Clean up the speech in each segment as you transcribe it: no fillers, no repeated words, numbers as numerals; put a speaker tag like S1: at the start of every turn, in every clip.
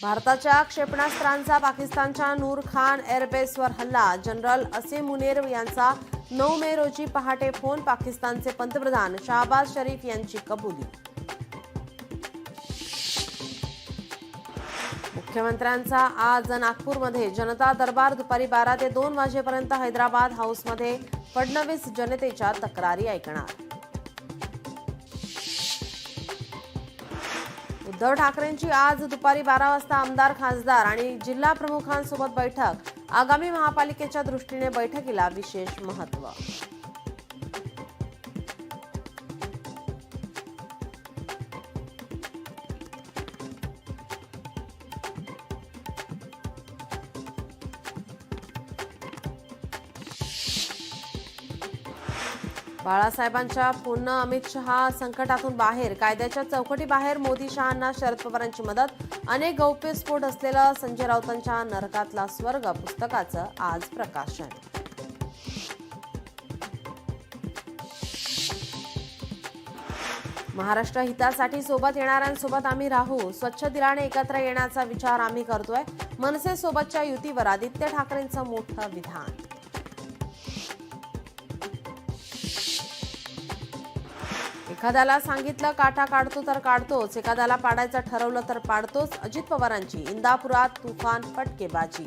S1: भारताच्या क्षेपणास्त्रांचा पाकिस्तानच्या नूर खान एअरबेसवर हल्ला. जनरल असीम मुनीर यांचा 9 मे रोजी पहाटे फोन. पाकिस्तानचे पंतप्रधान शहबाज शरीफ यांची कबुली. मुख्यमंत्र्यांचा आज नागपूरमध्ये जनता दरबार. दुपारी 12 ते 2 वाजेपर्यंत हैदराबाद हाऊसमध्ये फडणवीस जनतेच्या तक्रारी ऐकणार. उद्धव ठाकरेंची आज दुपारी 12 वाजता आमदार, खासदार आणि जिल्हा प्रमुखांसोबत बैठक. आगामी महापालिकेच्या दृष्टीने बैठकीला विशेष महत्त्व. बाळासाहेबांच्या फोननं अमित शहा संकटातून बाहेर. कायद्याच्या चौकटीबाहेर मोदी शहांना शरद पवारांची मदत. अनेक गौप्यस्फोट असलेलं संजय राऊतांच्या नरकातला स्वर्ग पुस्तकाचं आज प्रकाशन. महाराष्ट्र हितासाठी सोबत येणाऱ्यांसोबत आम्ही राहू. स्वच्छ दिलाने एकत्र येण्याचा विचार आम्ही करतोय. मनसेसोबतच्या युतीवर आदित्य ठाकरेंचं मोठं विधान. एखाद्याला सांगितलं काटा काढतो तर काढतोच, एखाद्याला पाडायचं ठरवलं तर पाडतोच. अजित पवारांची इंदापुरात तुफान फटकेबाजी.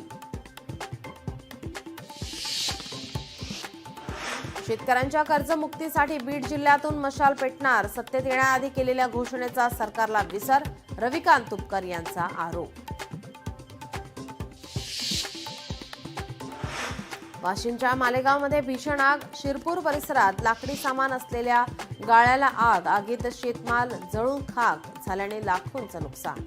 S1: शेतकऱ्यांच्या कर्जमुक्तीसाठी बीड जिल्ह्यातून मशाल पेटणार. सत्तेत येण्याआधी केलेल्या घोषणेचा सरकारला विसर. रविकांत तुपकर यांचा आरोप. वाशिमच्या मालेगावमध्ये भीषण आग. शिरपूर परिसरात लाकडी सामान असलेल्या गाळ्याला आग. आगीत शेतमाल जळून खाक झाल्याने लाखोंचं नुकसान.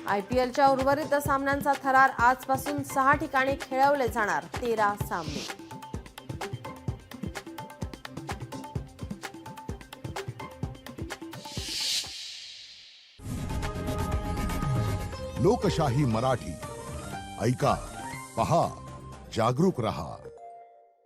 S1: आयपीएलच्या उर्वरित सामन्यांचा थरार. आजपासून 6 ठिकाणी खेळवले जाणार 13 सामने.
S2: लोकशाही मराठी ऐका, पहा, जागरूक रहा.